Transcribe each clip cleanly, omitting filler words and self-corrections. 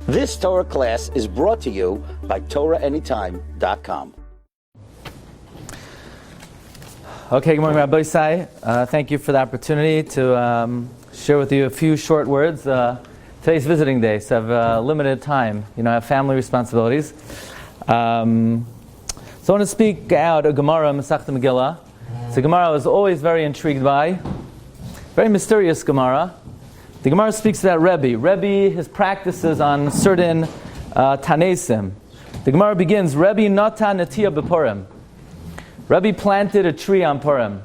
This Torah class is brought to you by TorahAnytime.com. Okay, good morning, Rabbi Sai. Thank you for the opportunity to share with you a few short words. Today's visiting day, so I have limited time. I have family responsibilities. So I want to speak out a Gemara, Masechta Megillah. It's a Gemara I was always very intrigued by. Very mysterious Gemara. The Gemara speaks about Rebbi, his practices on certain Tanesim. The Gemara begins, Rebbi natan netiya b'Purim. Rebbi planted a tree on Purim.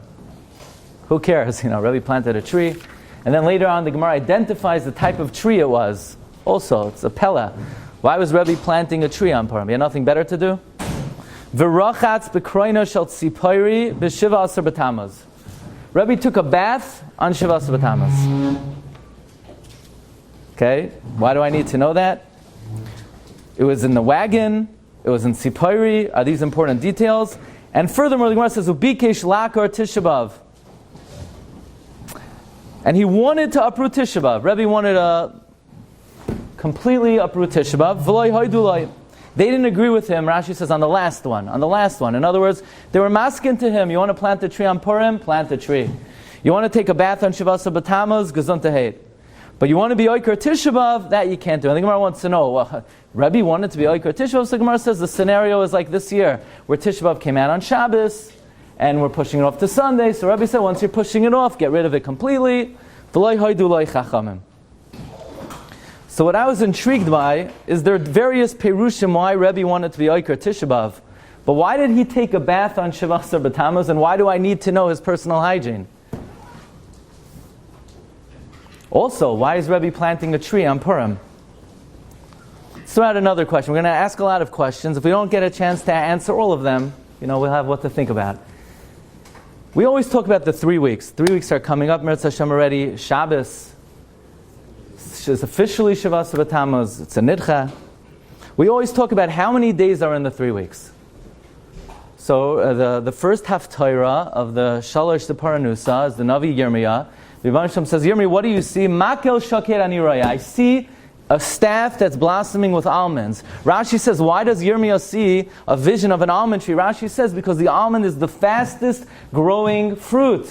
Who cares? Rebbi planted a tree. And then later on, the Gemara identifies the type of tree it was. Also, it's a pella. Why was Rebbi planting a tree on Purim? He had nothing better to do? V'rachatz b'kroina shel tzipori b'shiva asar b'tamuz. Rebbi took a bath on Shiva asar b'tamuz. Okay, why do I need to know that? It was in the wagon. It was in tzipori. Are these important details? And furthermore, the Gemara says, "Ubikesh lakar Tisha B'av." And he wanted to uproot Tisha B'av. Rebbe wanted to completely uproot Tisha B'av. V'loi hoiduloi. They didn't agree with him. Rashi says on the last one. In other words, they were masking to him. You want to plant a tree on Purim? Plant a tree. You want to take a bath on Shiva Asar B'Tamuz? Gesund heit. But you want to be Oiker Tisha B'av? That you can't do. And the Gemara wants to know, well, Rebbe wanted to be Oiker Tisha B'av. So the Gemara says the scenario is like this year, where Tisha B'av came out on Shabbos, and we're pushing it off to Sunday. So Rebbe said, once you're pushing it off, get rid of it completely. So what I was intrigued by is there are various perushim why Rebbe wanted to be Oiker Tisha B'av. But why did he take a bath on Shiva Asar B'Tamuz, and why do I need to know his personal hygiene? Also, why is Rebbe planting a tree on Purim? Let's throw out another question. We're going to ask a lot of questions. If we don't get a chance to answer all of them, we'll have what to think about. We always talk about the 3 weeks. 3 weeks are coming up, Meretz Hashem already. Shabbos is officially Shiva Asar B'Tamuz. It's a nidcha. We always talk about how many days are in the 3 weeks. So the first haftarah of the Shalosh Separanusa is the Navi Yirmiyah. The Rebbe says, Yirmi, what do you see? Makel shakir ani raya. I see a staff that's blossoming with almonds. Rashi says, why does Yirmiyah see a vision of an almond tree? Rashi says, because the almond is the fastest growing fruit.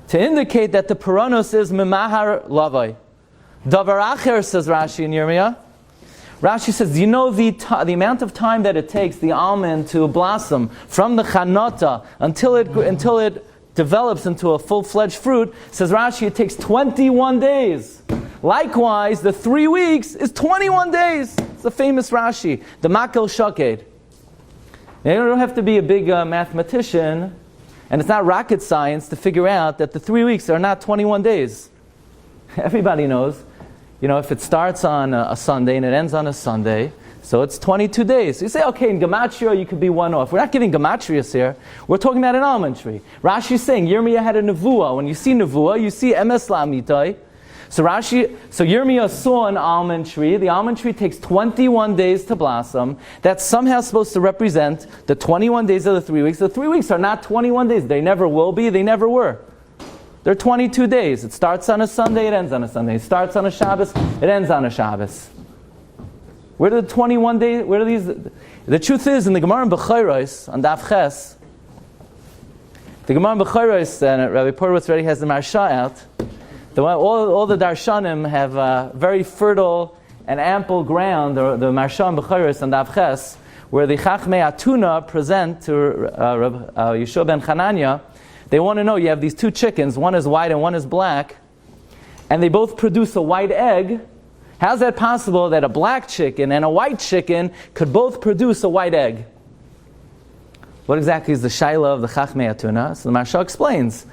To indicate that the Puranos is memahar lavai. Davar acher, says Rashi in Yirmiyah. Rashi says, do you know the amount of time that it takes the almond to blossom from the chanata until it develops into a full-fledged fruit? Says Rashi, it takes 21 days. Likewise, the 3 weeks is 21 days. It's a famous Rashi, the Makel Shaked. You don't have to be a big mathematician, and it's not rocket science to figure out that the 3 weeks are not 21 days. Everybody knows, if it starts on a Sunday and it ends on a Sunday, so it's 22 days. So you say, okay, in Gematria you could be one off. We're not giving Gematrias here. We're talking about an almond tree. Rashi is saying, Yirmiyah had a nevuah. When you see nevuah, you see emes la'amitai. So Yirmiyah saw an almond tree. The almond tree takes 21 days to blossom. That's somehow supposed to represent the 21 days of the 3 weeks. The 3 weeks are not 21 days. They never will be. They never were. They're 22 days. It starts on a Sunday, it ends on a Sunday. It starts on a Shabbos, it ends on a Shabbos. Where do the 21 days, where are these? The truth is, in the Gemara in Bechayros, on Daf Ches, the Gemara in Bechayros, and Rabbi Porowitz already has the Marsha out, all the Darshanim have very fertile and ample ground, the Marsha in Bechayros on Daf Ches, where the Chachmei Atuna present to Yeshua ben Chananya. They want to know, you have these two chickens, one is white and one is black, and they both produce a white egg. How's that possible that a black chicken and a white chicken could both produce a white egg? What exactly is the shaila of the Chachmei Atuna? So the Marsha explains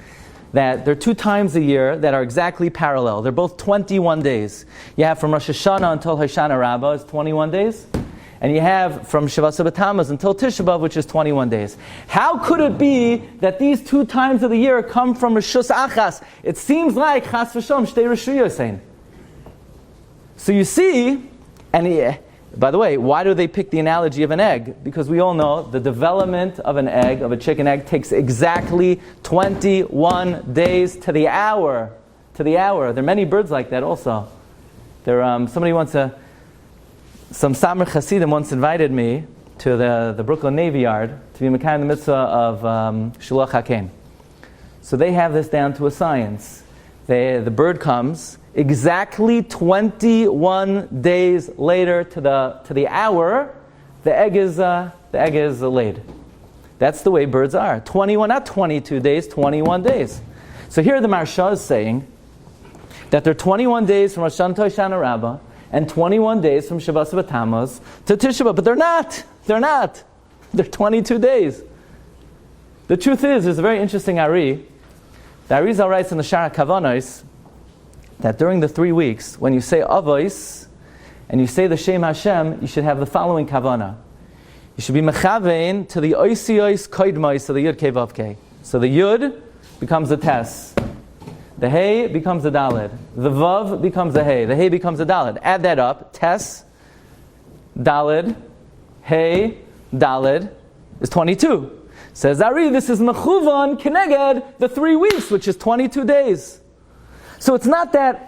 that there are 2 times a year that are exactly parallel. They're both 21 days. You have from Rosh Hashanah until Hoshana Rabbah is 21 days. And you have from Shiva Asar B'Tamuz until Tisha B'Av, which is 21 days. How could it be that these 2 times of the year come from Rishus Achas? It seems like Chas V'Shalom Shtei Rishuyos. So you see, and by the way, why do they pick the analogy of an egg? Because we all know the development of an egg, of a chicken egg, takes exactly 21 days to the hour. There are many birds like that also. Somebody wants to Some Samar Hasidim once invited me to the Brooklyn Navy Yard to be Mekayim the mitzvah of Shulach HaKen. So they have this down to a science. The bird comes exactly 21 days later to the hour. The egg is laid. That's the way birds are. 21, not 22 days, 21 days. So here the Maharsha is saying that there are 21 days from Rosh Hashanah to Hoshana Rabbah and 21 days from Shabbos B'Tammuz to Tisha B'Av. But they're not. They're not. They're 22 days. The truth is, there's a very interesting Ari. The Arizal writes in the Shara Kavanos that during the 3 weeks, when you say Avos and you say the Shem Hashem, you should have the following Kavana. You should be mechavein to the oisios koidmos, so the yud kei vav kei. So the yud becomes the tes. The hey becomes the dalid. The vav becomes the hey. The hey becomes the dalid. Add that up. Tes, dalid, hey, dalid is 22. Says Ari, this is mechuvan keneged the 3 weeks, which is 22 days. So it's not that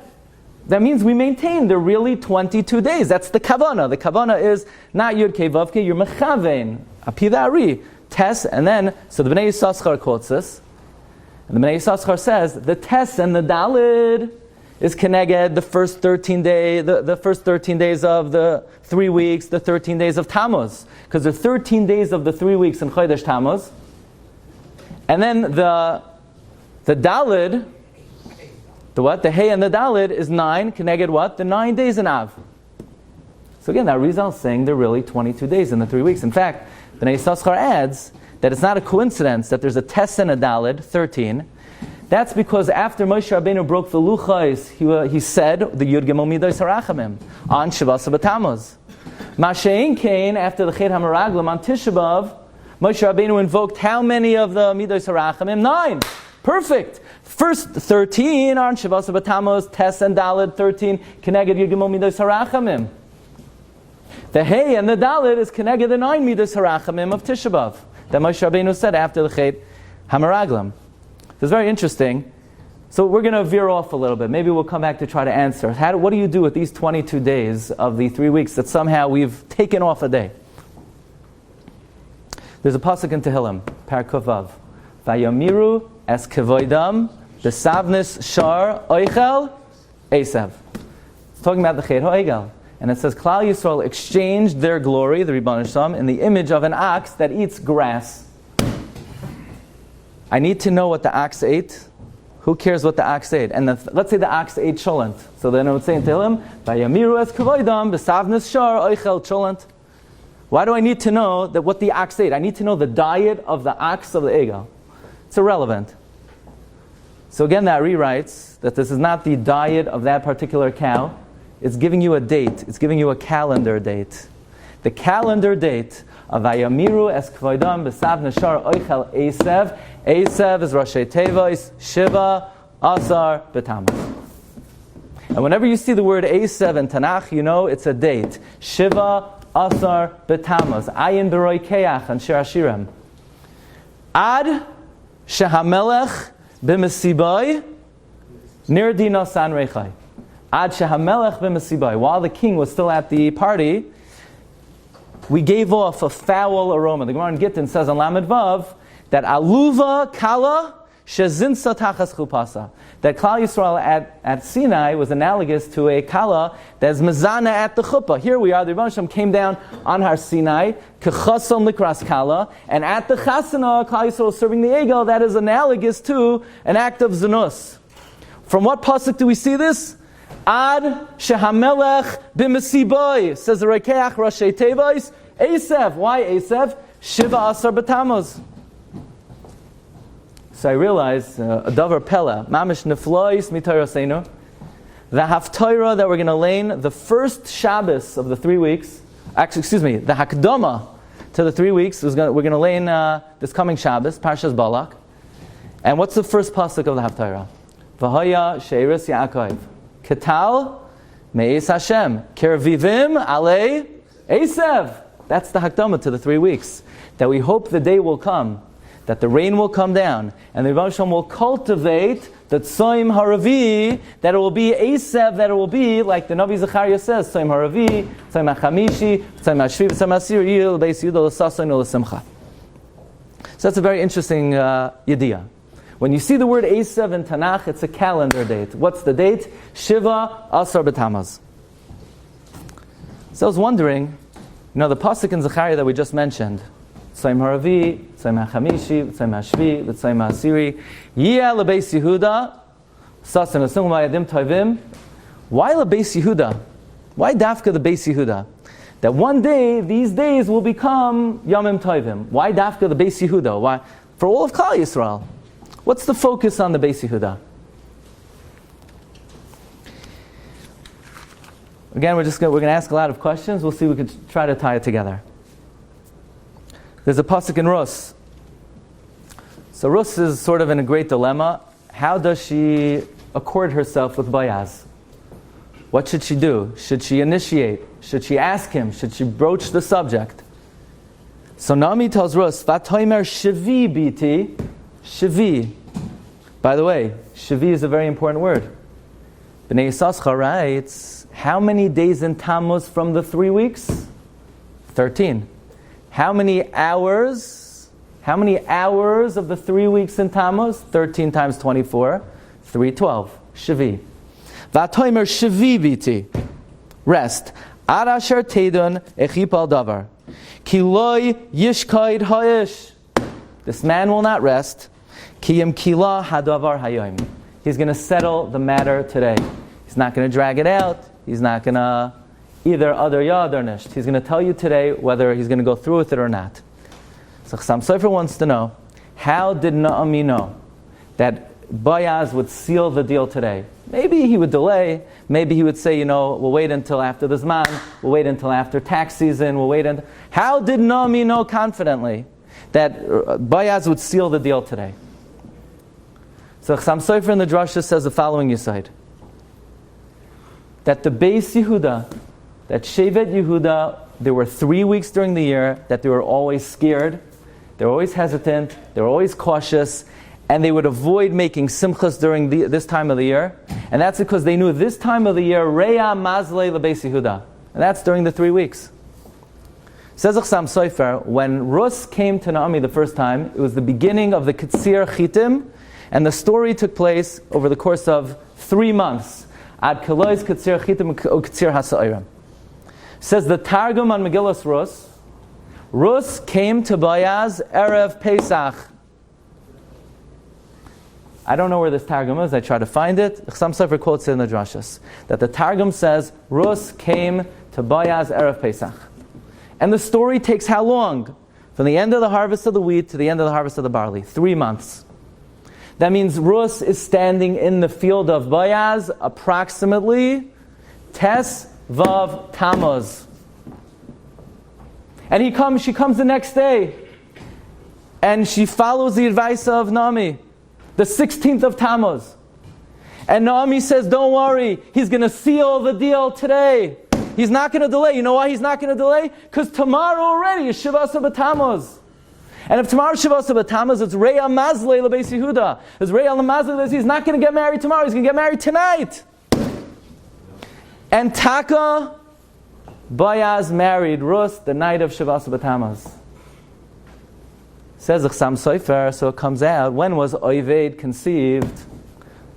means we maintain they're really 22 days. That's the kavana. The kavana is not yud kei vav kei, you're mechavein. Api the Ari, tes, and then, so the Bnei Yissaschar quotes this. And the Bnei Yissaschar says, the tes and the dalid is keneged the first 13 days, the first 13 days of the 3 weeks, the 13 days of Tammuz. Because there are 13 days of the 3 weeks in Chodesh Tammuz. And then the dalid, the what? The hey and the dalid is 9, keneged what? The 9 days in Av. So again, that Arizal is saying they're really 22 days in the 3 weeks. In fact, Bnei Yissaschar adds that it's not a coincidence that there's a tes and a dalid, 13. That's because after Moshe Rabbeinu broke the luchos, he said the Yud Gimel Midos Harachamim on Shabbos B'Tammuz. Mashein Kain, after the Chet HaMeraglim on Tisha B'Av, Moshe Rabbeinu invoked how many of the Midos Harachamim? 9. Perfect. First 13 on Shabbos B'Tammuz, tes and dalid 13, keneged Yud Gimel Midos Harachamim. The hey and the dalid is keneged the 9 Midos Harachamim of Tisha B'Av that Moshe Rabbeinu said after the Chet HaMeraglim. It's very interesting. So we're going to veer off a little bit. Maybe we'll come back to try to answer. What do you do with these 22 days of the 3 weeks that somehow we've taken off a day? There's a pasuk in Tehillim, Parakuf Vav. Vayamiru es kevoidam, the savnis shar oichel esav. It's talking about the Chet HaEgel. And it says, Klal Yisrael exchanged their glory, the Rebbi Shalom, in the image of an ox that eats grass. I need to know what the ox ate. Who cares what the ox ate? And let's say the ox ate cholent. So then I would say in Tehillim, Vayamiru es kevoidam, b'savnis shar oichel cholent. Why do I need to know that what the ox ate? I need to know the diet of the ox of the egel. It's irrelevant. So again, that rewrites that this is not the diet of that particular cow. It's giving you a date. It's giving you a calendar date. The calendar date of Vayamiru es kevoidam b'savnis shar oichel esav. Esav is Rashi Tevis, Shiva, Asar, B'Tammuz. And whenever you see the word Esav in Tanakh, you know it's a date. Shiva, Asar, B'Tammuz. Ayin B'roi Keach and Shir Hashirim. Ad Shehamelech B'Mesibai Nirdina San Rechai. Ad Shehamelech B'Mesibai. While the king was still at the party, we gave off a foul aroma. The Gemara in Gittin says on Lamed Vav, that aluva kala shezinsa tachas chupasa. That Klal Yisrael at Sinai was analogous to a kala that's mezana at the chuppah. Here we are, the Rebbe Shem came down on Har Sinai, kechasam likras kala, and at the chasana, Klal Yisrael was serving the egel, that is analogous to an act of zanus. From what pasuk do we see this? Ad shehamelech b'mesiboy, says the Rekeach Rashi Tevis, Esav. Why Esav? Shiva Asar B'Tammuz. So I realized a davar pella, mamish neflois mitorasenu, the haftorah that we're going to learn the first Shabbos of the 3 weeks. Actually, the hakdama to the 3 weeks we're going to learn this coming Shabbos, Parshas Balak. And what's the first pasuk of the haftorah? V'haya sheiris Yaakov, ketal me'es Hashem, kervivim alei esav. That's the hakdama to the 3 weeks. That we hope the day will come that the rain will come down, and the Rebbe will cultivate the Tzoim Haravi, that it will be Esav, that it will be, like the Navi Zechariah says, Tzoim Haravi, Tzoim HaChamishi, Tzoim HaShvi, Tzoim HaSiri, L'Beis Yehuda, L'Sason, L'Simcha. So that's a very interesting yediyah. When you see the word Esav in Tanakh, it's a calendar date. What's the date? Shiva Asar B'Tamaz. So I was wondering, the pasuk in Zechariah that we just mentioned, Tzoim Haravi, Tzoim HaChamishi, Tzoim HaShvi, Tzoim HaSiri, Yeh L'Beis Yehuda, Sasan L'Sim Yadim Tovim. Why L'Beis Yehuda? Why Dafka the Beis Yehuda? That one day, these days will become Yamim Tovim. Why Dafka the Beis Yehuda? Why? For all of Klal Yisrael. What's the focus on the Beis Yehuda? Again, we're going to ask a lot of questions. We'll see if we can try to tie it together. There's a pasuk in Rus. So Rus is sort of in a great dilemma. How does she accord herself with Boaz? What should she do? Should she initiate? Should she ask him? Should she broach the subject? So Naomi tells Rus, Vatoimer Shavi biti. Shavi. By the way, Shavi is a very important word. Bnei Yissaschar writes, how many days in Tammuz from the 3 weeks? 13. How many hours? How many hours of the 3 weeks in Tammuz? 13 times 24. 312. Shavi. Vatoimer Shavi biti. Rest. Ad asher teidun echipal davar. Ki loy yishkaid ha'ish. This man will not rest. Ki yim kila hadavar hayom. He's going to settle the matter today. He's not going to drag it out. He's not going to either other yad or nisht. He's going to tell you today whether he's going to go through with it or not. So Chassam Sofer wants to know, how did Naomi know that Boaz would seal the deal today? Maybe he would delay. Maybe he would say, we'll wait until after the Zman. We'll wait until after tax season. We'll wait until... How did Naomi know confidently that Boaz would seal the deal today? So Chassam Sofer in the Drasha says the following Yesod. That the Beis Yehuda, that Shevet Yehuda, there were 3 weeks during the year that they were always scared, they were always hesitant, they were always cautious, and they would avoid making simchas during this time of the year. And that's because they knew this time of the year, Reya Mazle LeBeis Yehuda. And that's during the 3 weeks. Says Chassam Sofer, when Rus came to Naomi the first time, it was the beginning of the Ketzir Chitim, and the story took place over the course of 3 months. Ad Kelois Ketzir Chitim Ketzir HaSa'irim. Says the Targum on Megillas Rus, Rus came to Boaz Erev Pesach. I don't know where this Targum is. I try to find it. Chassam Sofer quotes it in the Drashas. That the Targum says, Rus came to Boaz Erev Pesach. And the story takes how long? From the end of the harvest of the wheat to the end of the harvest of the barley. 3 months. That means Rus is standing in the field of Boaz approximately Tes Vav Tammuz. And she comes the next day. And she follows the advice of Naomi. The 16th of Tammuz. And Naomi says, don't worry, he's going to seal the deal today. He's not going to delay. You know why he's not going to delay? Because tomorrow already is Shivasa B'Tammuz. And if tomorrow is Shivasa B'Tammuz, it's Reya Mazle LeBeis Yehuda. It's Reya Mazle. He's not going to get married tomorrow. He's going to get married tonight. And Taka, Boaz married Rus the night of Shivasa B'Tammuz. Says Chassam Sofer, so it comes out, when was Oved conceived?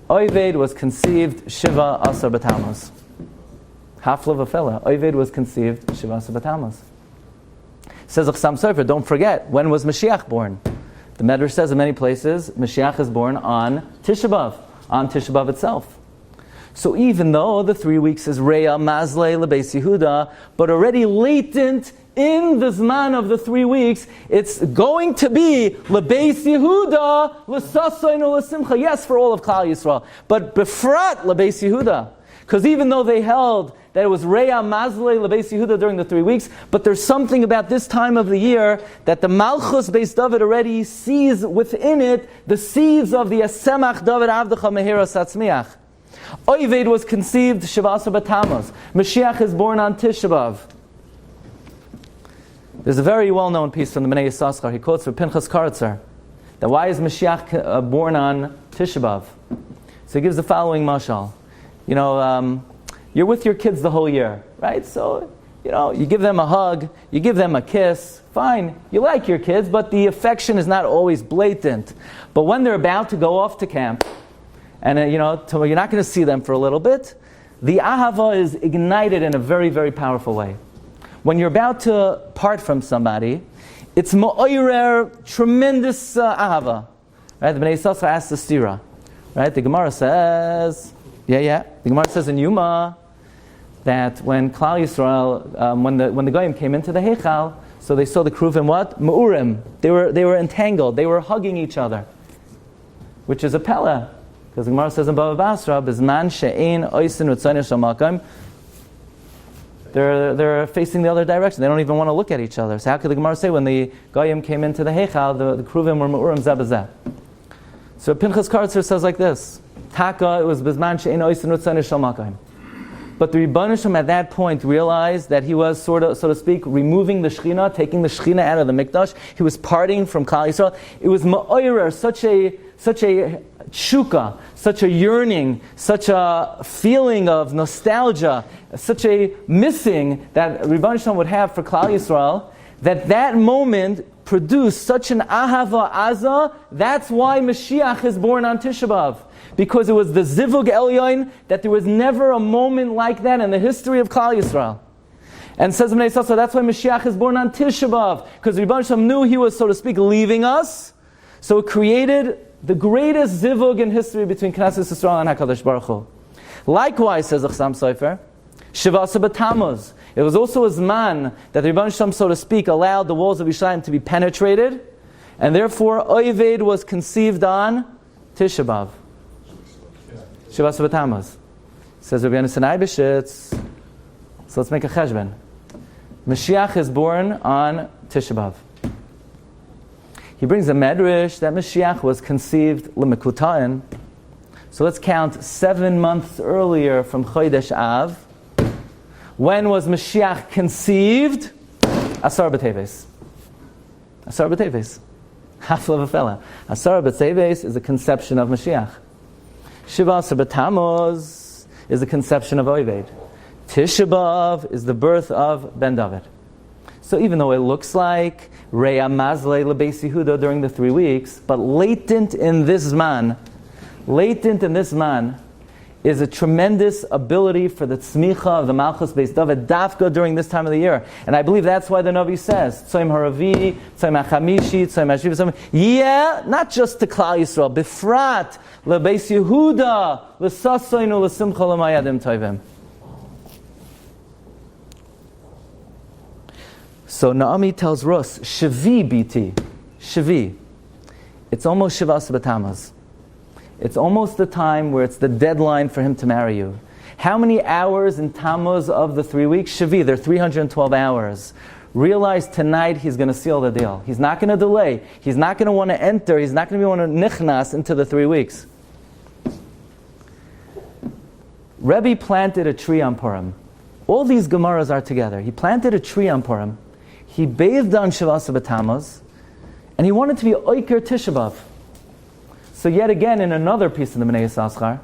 Oved was conceived Shiva Asar B'Tammuz. Hafla v'fela. Oved was conceived Shiva Asar B'Tammuz. Says Chassam Sofer, don't forget, when was Mashiach born? The Medrash says in many places, Mashiach is born on Tisha B'Av, on Tisha B'Av itself. So even though the 3 weeks is Reya Mazle LeBeis Yehuda, but already latent in the Zman of the 3 weeks, it's going to be LeBeis Yehuda, L'sasoinu L'simcha, yes, for all of Klal Yisrael, but Befrat LeBeis Yehuda. Because even though they held that it was Reya Mazle LeBeis Yehuda during the 3 weeks, but there's something about this time of the year that the Malchus Beis David already sees within it the seeds of the Asemach David Avdecha Mehira Satzmiach. Oved was conceived Shivasa B'Tammuz. Mashiach is born on Tisha B'Av. There's a very well-known piece from the Bnei Yissaschar. He quotes from Pinchas Karatzer that why is Mashiach born on Tisha B'Av? So he gives the following mashal. You're with your kids the whole year, right? So, you give them a hug, you give them a kiss, fine. You like your kids, but the affection is not always blatant. But when they're about to go off to camp, and you're not going to see them for a little bit, the ahava is ignited in a very, very powerful way. When you're about to part from somebody, it's ma'oirer, tremendous ahava. Right? The Bnei Yissaschar asks the stira. Right? The Gemara says, the Gemara says in Yuma that when Klal Yisrael, when the Goyim came into the Heichal, so they saw the Kruvim what? Ma'urim. They were entangled. They were hugging each other, which is a pella. Because the Gemara says in Bava Basra, "Bizman she'ein oisin utzayne shamakam." They're facing the other direction. They don't even want to look at each other. So how could the Gemara say when the Goyim came into the Heichal, the Kruvim were ma'urim zeh? So Pinchas Kartzer says like this: Taka, it was Bizman she'ein oisin utzayne shamakam. But the Rebbi Shem at that point realized that he was so to speak, removing the Shechina, taking the Shechina out of the Mikdash. He was parting from Klal Yisrael. It was ma'oirer, such a tshuka, such a yearning, such a feeling of nostalgia, such a missing that Rebbi Shem would have for Klal Yisrael, that moment produced such an ahava aza. That's why Mashiach is born on Tisha B'Av. Because it was the Zivug Elyon that there was never a moment like that in the history of Klal Yisrael. And says Bnei Yissaschar, that's why Mashiach is born on Tisha B'Av. Because Rebbi Shem knew he was, so to speak, leaving us. So it created the greatest Zivug in history between Knesset Yisrael and HaKadosh Baruch Hu. Likewise, says the Chassam Sofer, Shivasa B'Tammuz. It was also a Zman that Rebbi Shem, so to speak, allowed the walls of Yerushalayim to be penetrated. And therefore, Oived was conceived on Tisha B'Av. Shivasa B'Tammuz. Says Rabbi Hanasi B'Shitz. So let's make a cheshbon. Mashiach is born on Tisha B'Av. He brings a medrash that Mashiach was conceived l'mekutayin. So let's count 7 months earlier from Chodesh Av. When was Mashiach conceived? Asar B'Teves. Asar B'Teves. Half of a fella. Asar B'Teves is the conception of Mashiach. Shivasa B'Tammuz is the conception of Oived. Tisha B'Av is the birth of Ben David. So even though it looks like Reya Mazle Lebeis Yehuda during the 3 weeks, but latent in this man is a tremendous ability for the tzmicha of the Malchus Beis David dafka during this time of the year. And I believe that's why the Navi says, Tzayim Haravi, Tzayim HaChamishi, Tzayim HaShiv, yeah, not just to Klal Yisrael, Bifrat, Lebeis Yehuda, L'sasoinu, L'simcha, L'mayadim Tovim. So Naomi tells Rus, Shavi BT, Shavi. It's almost Shivas B'Tammuz. It's almost the time where it's the deadline for him to marry you. How many hours in Tammuz of the 3 weeks? Shavi, they're 312 hours. Realize tonight he's going to seal the deal. He's not going to delay. He's not going to want to enter. He's not going to want to nichnas into the 3 weeks. Rebbi planted a tree on Purim. All these Gemaras are together. He planted a tree on Purim. He bathed on Shivasa B'Tammuz, and he wanted to be Oiker Tisha B'Av. So yet again, in another piece of the Bnei Yissaschar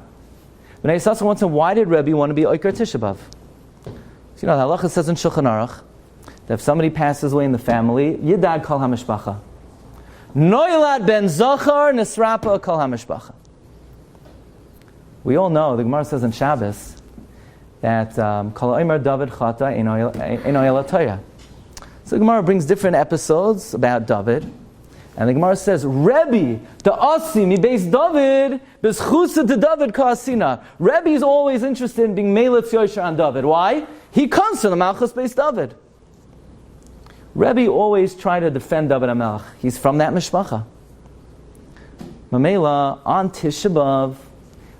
wants to know, why did Rebbi want to be Oiker Tisha B'Av? So the halacha says in Shulchan Aruch that if somebody passes away in the family, Yidad Kol HaMishpacha. Noilad ben Zachar Nisrapa Kol HaMishpacha. We all know, the Gemara says in Shabbos, that Kol Omer David Chata Eino Ela Torah. So the Gemara brings different episodes about David. And the Gemara says, Rebbi, the Asi, mi beis David, b'schusa de David ka'asina. Rebbi is always interested in being Melitz Yosher on David. Why? He comes from the Malchus beis David. Rebbi always tried to defend David HaMelech. He's from that mishpacha. Mamela, on Tisha B'Av,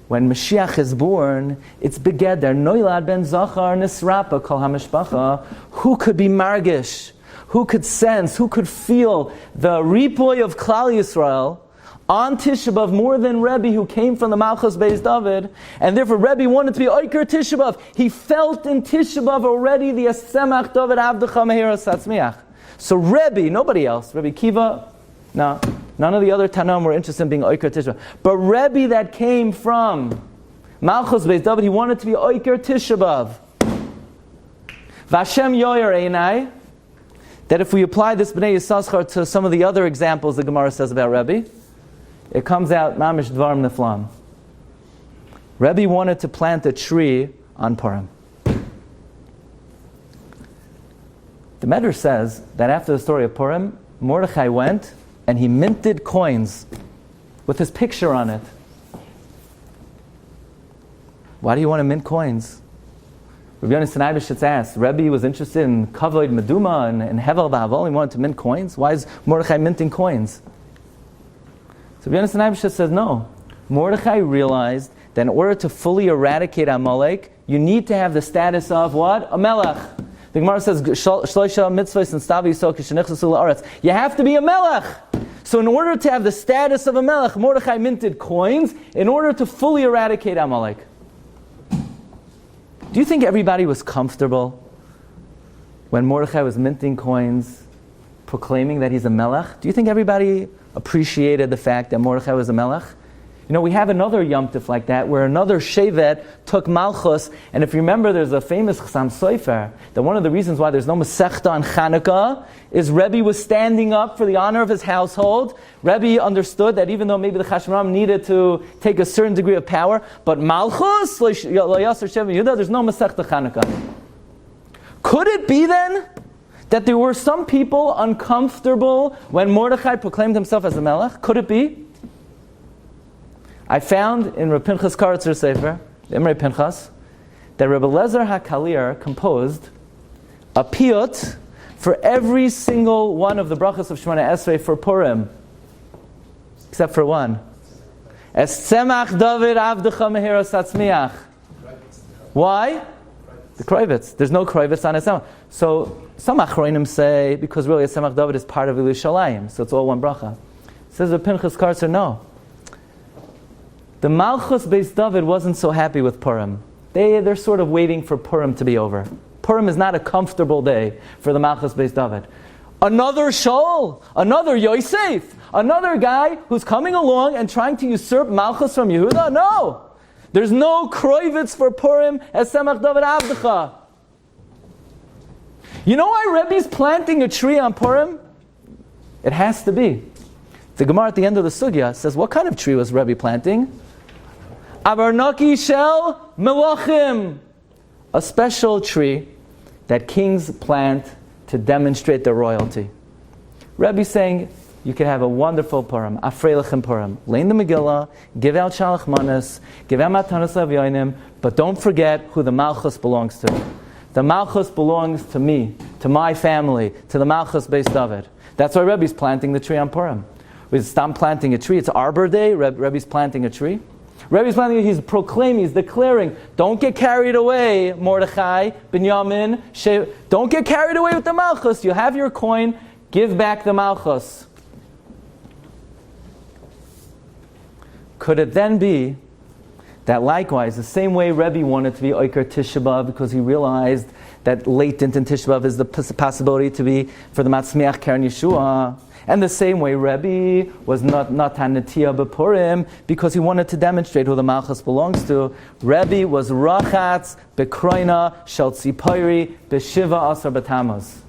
when Mashiach is born, it's begeder, Noilad ben Zachar Nisrapa Kol HaMishpacha. Who could be margish? Who could sense, who could feel the ripoy of Klal Yisrael on Tisha B'Av more than Rebbi, who came from the Malchus Beis David, and therefore Rebbi wanted to be Oiker Tisha B'Av. He felt in Tisha B'Av already the Asemach David Avdecha Mehiras Satzmiach. So Rebbi, nobody else, Rebbi Kiva, no. None of the other Tanaim were interested in being Oiker Tisha B'Av. But Rebbi that came from Malchus Beis David, he wanted to be Oiker Tisha B'Av. Vashem Yoyer Einai, that if we apply this B'nai Yissaschar to some of the other examples the Gemara says about Rebbi, it comes out Mamish Dvarim Niflam. Rebbi wanted to plant a tree on Purim. The Medrash says that after the story of Purim, Mordechai went and he minted coins with his picture on it. Why do you want to mint coins? Rabbi Yonasan Eibeshitz asked, Rebbi was interested in Kavod Meduma and Hevel Ba'avol, he wanted to mint coins. Why is Mordechai minting coins? So Rabbi Yonasan Eibeshitz says, no. Mordechai realized that in order to fully eradicate Amalek, you need to have the status of what? A melech. The Gemara says, Shloisha mitzvahs and stavi yisrael k'shenichsasu la'aretz. You have to be a melech. So in order to have the status of a melech, Mordechai minted coins in order to fully eradicate Amalek. Do you think everybody was comfortable when Mordechai was minting coins, proclaiming that he's a melech? Do you think everybody appreciated the fact that Mordechai was a melech? You know, we have another Yom Tif like that, where another Shevet took Malchus, and if you remember, there's a famous Chassam Sofer, that one of the reasons why there's no Masechta on Chanukah is Rebbi was standing up for the honor of his household. Rebbi understood that even though maybe the Chashmonaim needed to take a certain degree of power, but Malchus, there's no Masechta Chanukah. Could it be then that there were some people uncomfortable when Mordechai proclaimed himself as a Melech? Could it be? I found in Reb Pinchas Karatzer Sefer, Imrei Pinchas, that Reb Eliezer HaKalir composed a piyut for every single one of the brachas of Shemona Esrei for Purim, except for one. Es tzemach David avdecha mehiras atzmiach. Why? The Kroivitz. There's no Kroivitz on Esemach. So some Achronim say, because really Esemach David is part of Yerushalayim, so it's all one bracha. Says Reb Pinchas Karatzer, no. The Malchus Beis David wasn't so happy with Purim. They're sort of waiting for Purim to be over. Purim is not a comfortable day for the Malchus Beis David. Another Shaul, another Yosef, another guy who's coming along and trying to usurp Malchus from Yehuda? No! There's no Kroivitz for Purim as Semach David Avdecha. You know why Rebbe's planting a tree on Purim? It has to be. The Gemara at the end of the Sugya says, what kind of tree was Rebbe planting? Avarnaki shel melachim, a special tree that kings plant to demonstrate their royalty. Rebbe's saying, you can have a wonderful Purim, Afreilichem Purim. Lein the Megillah, give out Shalach Manas, give out Matanas Avyonim, but don't forget who the Malchus belongs to. The Malchus belongs to me, to my family, to the Malchus Beis David. That's why Rebbe's planting the tree on Purim. We stop planting a tree. It's Arbor Day. Rebbe's planting a tree. Rebbe's planting. He's proclaiming. He's declaring. Don't get carried away, Mordechai, Binyamin. Don't get carried away with the Malchus. You have your coin. Give back the Malchus. Could it then be that likewise, the same way Rebbe wanted to be Oiker Tisha B'Av because he realized that latent in Tisha B'Av is the possibility to be for the Matzmiach Keren Yeshua. And the same way Rebbe was not Hanatiya B'Purim because he wanted to demonstrate who the Malchus belongs to. Rebbe was Rachatz B'Kroina Shel Tzipori B'Shiva Asar B'Tamuz.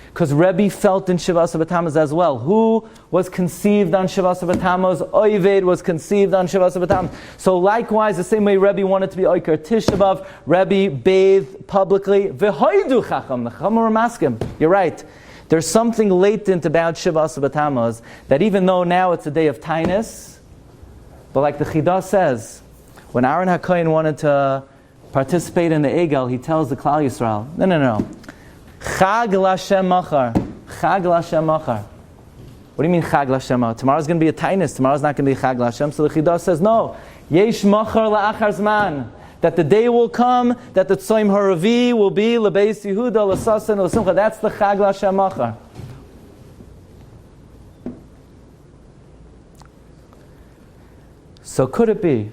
Because Rebbe felt in Shiva Asar B'Tamuz as well. Who was conceived on Shiva Asar B'Tamuz? Oived was conceived on Shiva Asar B'Tamuz. So likewise, the same way Rebbe wanted to be Oiker Tisha B'Av, Rebbe bathed publicly. V'hoidu Chacham. The Chacham were maskim. You're right. There's something latent about Shiva Asar B'Tamuz that even though now it's a day of Tainus, but like the Chidah says, when Aaron HaKohen wanted to participate in the Egel, he tells the Klal Yisrael, no. Chag L'Hashem Machar. Chag L'Hashem Machar. What do you mean Chag L'Hashem Machar? Tomorrow's going to be a Tainus. Tomorrow's not going to be Chag L'Hashem. So the Chidah says, no. Yesh Machar La'achar Zman. That the day will come, that the Tzoim Haravi will be L'Beis Yehuda, L'Sasan, L'Simcha. That's the Chag L'Hashem Machar. So could it be?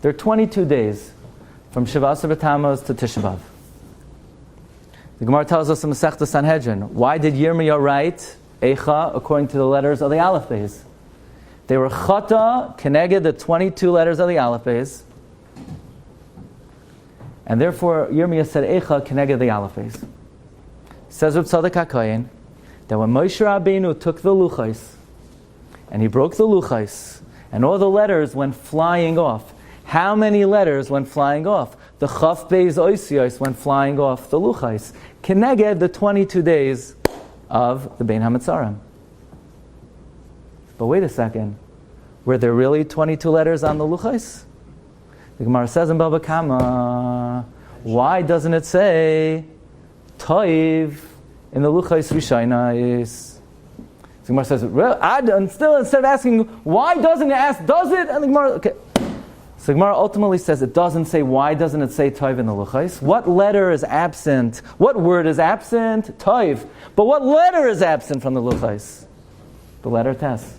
There are 22 days from Shiva Asar B'Tamuz to Tisha B'Av. The Gemara tells us in Masechta Sanhedrin, why did Yirmiyah write Eicha, according to the letters of the Aleph Beis. They were Chata, Keneged, the 22 letters of the Aleph Beis. And therefore, Yirmiyah said Eicha, Keneged the Aleph Beis. Says Reb Tzadok HaKohen, that when Moshe Rabbeinu took the Luchos, and he broke the Luchos, and all the letters went flying off. How many letters went flying off? The Chaf Beis Oisios went flying off the Luchos. Keneged the 22 days of the Bein HaMetzarim. But wait a second. Were there really 22 letters on the Luchos? The Gemara says in Baba Kama, why doesn't it say Toiv in the Luchos Rishonais? The Gemara says, and still instead of asking, why doesn't it ask, does it? And the Gemara, okay. So the Gemara ultimately says it doesn't say, why doesn't it say Toiv in the Luchos? What letter is absent? What word is absent? Toiv. But what letter is absent from the Luchos? The letter Tes.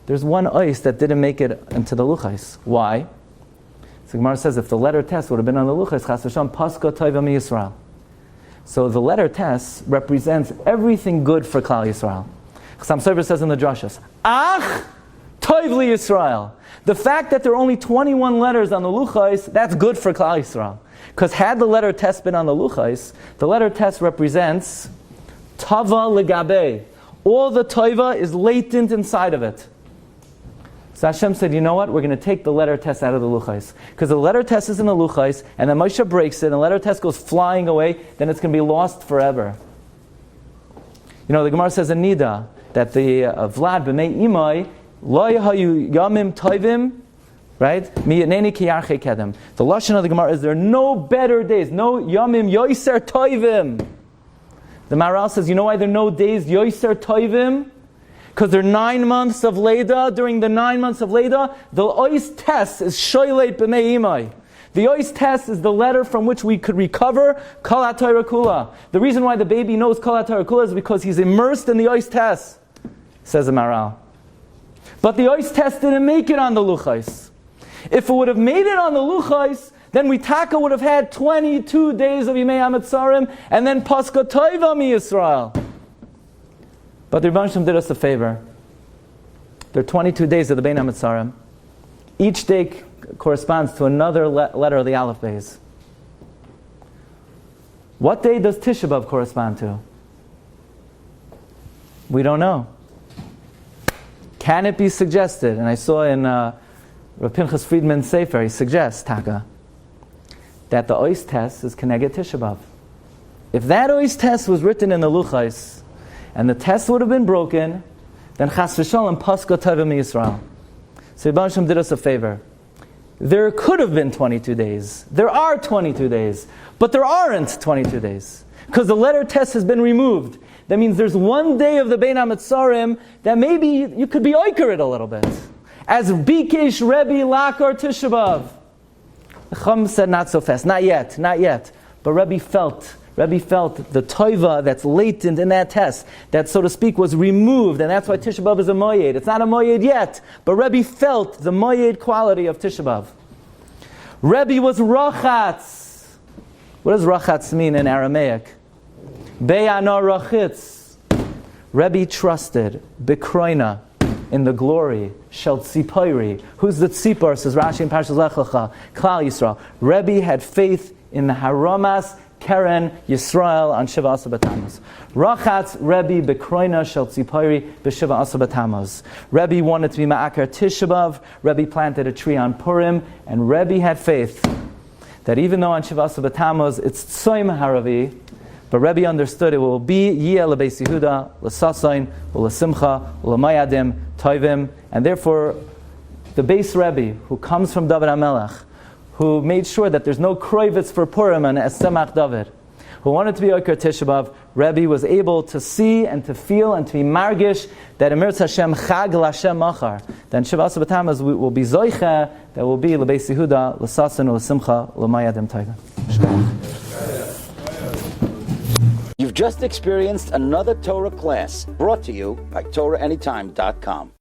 There's one ois that didn't make it into the Luchos. Why? So the Gemara says if the letter Tes would have been on the Luchos, Chas v'Shalom, Paska Toiv Ami Yisrael. So the letter Tes represents everything good for Klal Yisrael. Chassam Sofer says in the Drashas, Ach Toiv li Yisrael. The fact that there are only 21 letters on the Luchos, that's good for Klal Yisrael. Because had the letter Tes been on the Luchos, the letter Tes represents Tava legabe. All the Toiva is latent inside of it. So Hashem said, you know what? We're going to take the letter Tes out of the Luchos. Because the letter Tes is in the Luchos, and then Moshe breaks it, and the letter Tes goes flying away, then it's going to be lost forever. You know, the Gemara says in Nida, that the Vlad b'mei imai, lo yahayu yamim toivim, right? Mi'yaneni kiyarchei kedem. The lashon of the Gemara is there are no better days, no yamim yoiser toivim. The Maharal says, you know why there are no days yoiser toivim? Because there are 9 months of Leda. During the 9 months of Leda, the ois tes is shoyleit b'mei imai. The ois tes is the letter from which we could recover kol ha'torah kula. The reason why the baby knows kol ha'torah kula is because he's immersed in the ois tes, says the Maharal. But the ois tes didn't make it on the Luchos. If it would have made it on the Luchos, then we taka would have had 22 days of Yimei HaMetzarim and then Paska Toiva mi Yisrael. But the Rebbi did us a favor. There are 22 days of the Bein HaMetzarim. Each day corresponds to another letter of the Aleph Beis. What day does Tisha B'Av correspond to? We don't know. Can it be suggested? And I saw in Rav Pinchas Friedman's Sefer, he suggests, Taka, that the ois tes is Keneged Tisha B'Av. If that ois tes was written in the Luchos, and the tes would have been broken, then Chas v'Shalom Paska Toiva mi Yisrael. So Rebbi Shem did us a favor. There could have been 22 days. There are 22 days. But there aren't 22 days. Because the letter tes has been removed. That means there's one day of the Bein HaMetzarim that maybe you could be oiker it a little bit. As Bikesh Rebbi Lakar Tisha B'Av. The Chum said not so fast. Not yet. But Rebbi felt the toiva that's latent in that test, that, so to speak, was removed, and that's why Tisha B'Av is a moyed. It's not a moyed yet, but Rebbi felt the moyed quality of Tisha B'Av. Rebbi was rachatz. What does rachatz mean in Aramaic? Be'ana rachitz. Rebbi trusted, Bikroina, in the glory, Shel Tzipori. Who's the Tzipor, says Rashi in Parshas Lech Lecha, Klal Yisrael. Rebbi had faith in the Haramas, Keren Yisrael on Shiva Asar B'Tammuz. Rachatz Rebbi B'Kroina Shel Tzipori B'Shiva Asar B'Tammuz. Rebbi wanted to be Ma'akar Tisha B'Av. Rebbi planted a tree on Purim, and Rebbi had faith that even though on Shiva Asar B'Tammuz it's Tzoim Haravi, but Rebbi understood it will be Yeh L'Beis Yehuda, L'Sasayin, L'Simcha, L'Mayadim, Toivim, and therefore the base Rebbi who comes from David HaMelech, who made sure that there's no kroivitz for Purim and Esemach David, who wanted to be Oiker Tisha B'Av, Rebbi was able to see and to feel and to be margish that Emirtz Hashem Chag L'Hashem Machar, then Shiva Asar B'Tammuz will be Zoiche, that will be L'Beis Yehuda, L'Sasin, L'Simcha, L'Mayadim Toivim. You've just experienced another Torah class brought to you by TorahAnytime.com.